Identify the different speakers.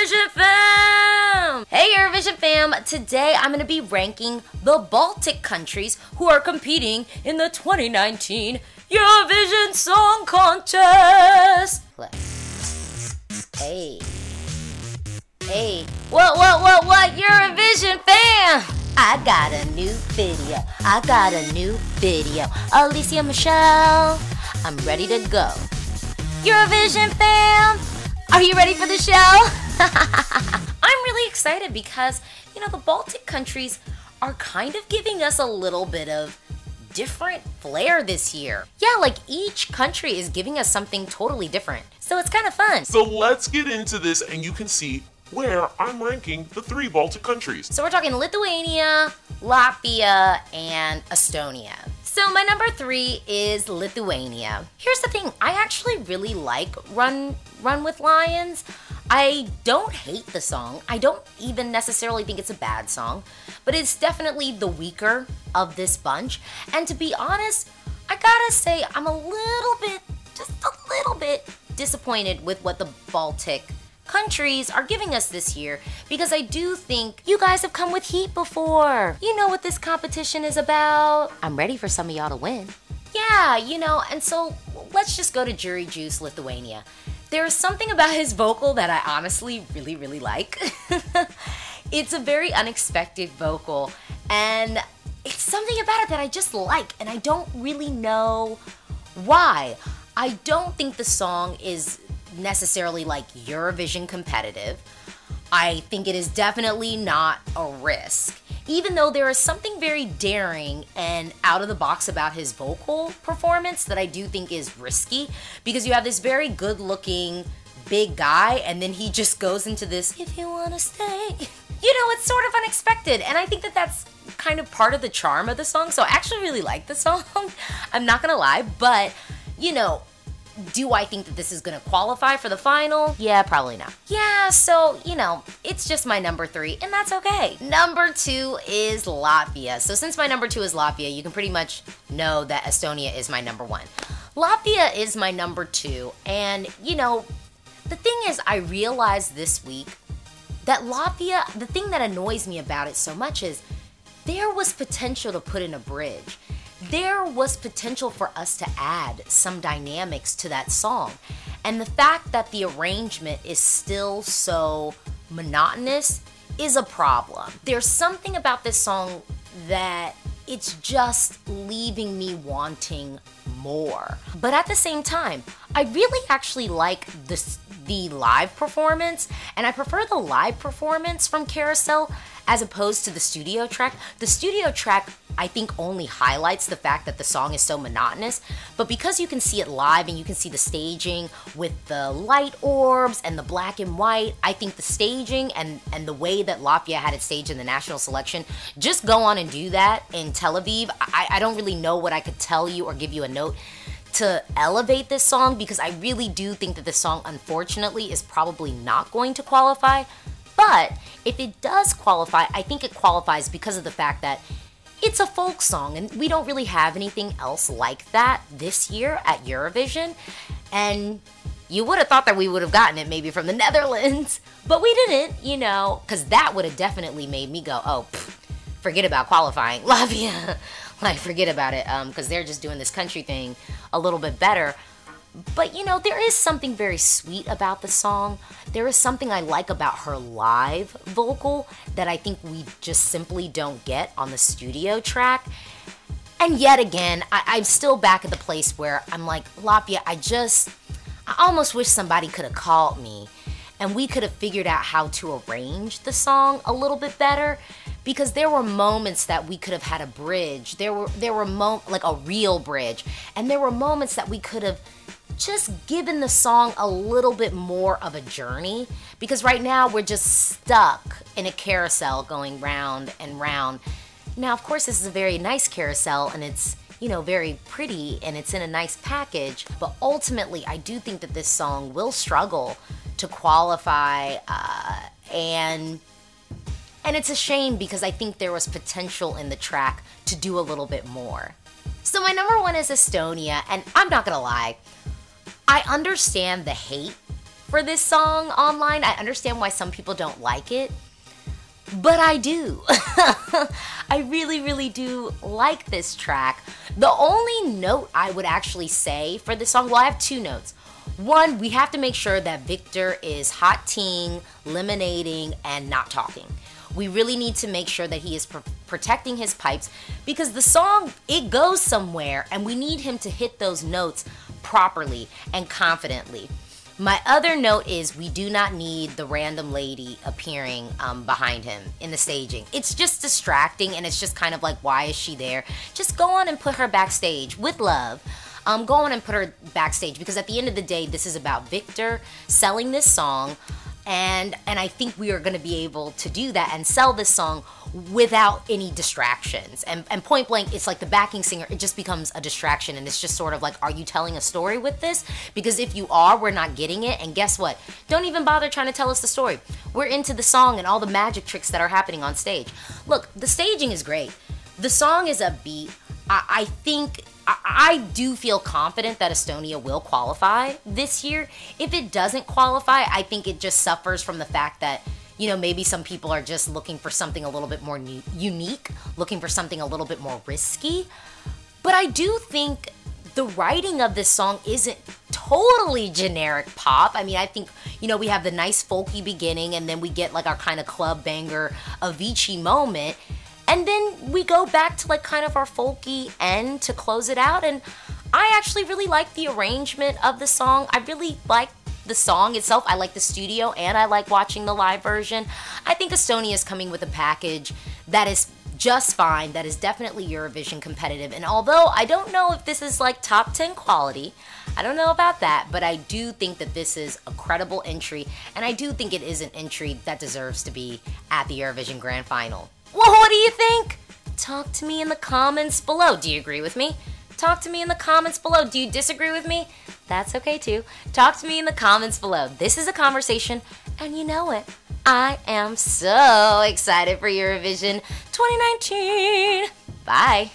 Speaker 1: Eurovision fam! Hey Eurovision fam! Today I'm going to be ranking the Baltic countries who are competing in the 2019 Eurovision Song Contest! Hey. What, Eurovision fam? I got a new video. Alesia Michelle, I'm ready to go. Eurovision fam, are you ready for the show? I'm really excited because, the Baltic countries are kind of giving us a little bit of different flair this year. Yeah, like each country is giving us something totally different. So it's kind of fun.
Speaker 2: So let's get into this and you can see where I'm ranking the 3 Baltic countries.
Speaker 1: So we're talking Lithuania, Latvia, and Estonia. So my number 3 is Lithuania. Here's the thing, I actually really like Run with Lions. I don't hate the song. I don't even necessarily think it's a bad song, but it's definitely the weaker of this bunch. And to be honest, I gotta say I'm just a little bit disappointed with what the Baltic countries are giving us this year, because I do think you guys have come with heat before. You know what this competition is about. I'm ready for some of y'all to win. Yeah, and so let's just go to Jury Juice Lithuania. There's something about his vocal that I honestly really like. It's a very unexpected vocal, and it's something about it that I just like, and I don't really know why. I don't think the song is necessarily like Eurovision competitive. I think it is definitely not a risk, even though there is something very daring and out of the box about his vocal performance that I do think is risky, because you have this very good looking big guy and then he just goes into this, if you wanna stay, it's sort of unexpected, and I think that that's kind of part of the charm of the song. So I actually really like the song. I'm not gonna lie, but do I think that this is going to qualify for the final? Yeah, probably not. Yeah, so, it's just my number 3, and that's okay. Number 2 is Latvia. So since my number 2 is Latvia, you can pretty much know that Estonia is my number 1. Latvia is my number 2, and, the thing is, I realized this week that Latvia, the thing that annoys me about it so much is there was potential to put in a bridge. There was potential for us to add some dynamics to that song. And the fact that the arrangement is still so monotonous is a problem. There's something about this song that it's just leaving me wanting more. But at the same time, I really actually like the live performance, and I prefer the live performance from Carousel as opposed to the studio track. The studio track, I think, only highlights the fact that the song is so monotonous, but because you can see it live and you can see the staging with the light orbs and the black and white, I think the staging and the way that Latvia had it staged in the national selection, just go on and do that in Tel Aviv. I don't really know what I could tell you or give you a note to elevate this song, because I really do think that this song, unfortunately, is probably not going to qualify. But if it does qualify, I think it qualifies because of the fact that it's a folk song, and we don't really have anything else like that this year at Eurovision. And you would have thought that we would have gotten it maybe from the Netherlands, but we didn't, because that would have definitely made me go, oh, forget about qualifying. Latvia, forget about it, because they're just doing this country thing a little bit better. But, there is something very sweet about the song. There is something I like about her live vocal that I think we just simply don't get on the studio track. And yet again, I'm still back at the place where I'm like, Latvia, I almost wish somebody could have called me and we could have figured out how to arrange the song a little bit better, because there were moments that we could have had a bridge. There were like a real bridge, and there were moments that we could have just given the song a little bit more of a journey, because right now we're just stuck in a carousel going round and round. Now, of course, this is a very nice carousel, and it's, very pretty, and it's in a nice package, but ultimately, I do think that this song will struggle to qualify, and it's a shame, because I think there was potential in the track to do a little bit more. So my number 1 is Estonia, and I'm not gonna lie, I understand the hate for this song online. I understand why some people don't like it, but I do. I really, really do like this track. The only note I would actually say for this song, well, I have two notes. One, we have to make sure that Victor is hot teeing, lemonading, and not talking. We really need to make sure that he is protecting his pipes, because the song, it goes somewhere, and we need him to hit those notes properly and confidently. My other note is we do not need the random lady appearing behind him in the staging. It's just distracting, and it's just kind of like, why is she there? Just go on and put her backstage with love. Go on and put her backstage, because at the end of the day, this is about Victor selling this song, and I think we are going to be able to do that and sell this song without any distractions. And point blank, it's like the backing singer, it just becomes a distraction, and it's just sort of like, are you telling a story with this? Because if you are, we're not getting it, and guess what? Don't even bother trying to tell us the story. We're into the song and all the magic tricks that are happening on stage. Look, the staging is great. The song is upbeat. I think... I do feel confident that Estonia will qualify this year. If it doesn't qualify, I think it just suffers from the fact that, you know, maybe some people are just looking for something a little bit more unique, looking for something a little bit more risky. But I do think the writing of this song isn't totally generic pop. I mean, I think, you know, we have the nice folky beginning, and then we get like our kind of club banger Avicii moment. And then we go back to like kind of our folky end to close it out. And I actually really like the arrangement of the song. I really like the song itself. I like the studio, and I like watching the live version. I think Estonia is coming with a package that is just fine, that is definitely Eurovision competitive. And although I don't know if this is like top 10 quality, I don't know about that, but I do think that this is a credible entry, and I do think it is an entry that deserves to be at the Eurovision Grand Final. Well, what do you think? Talk to me in the comments below. Do you agree with me? Talk to me in the comments below. Do you disagree with me? That's okay too. Talk to me in the comments below. This is a conversation, and you know it. I am so excited for Eurovision 2019. Bye.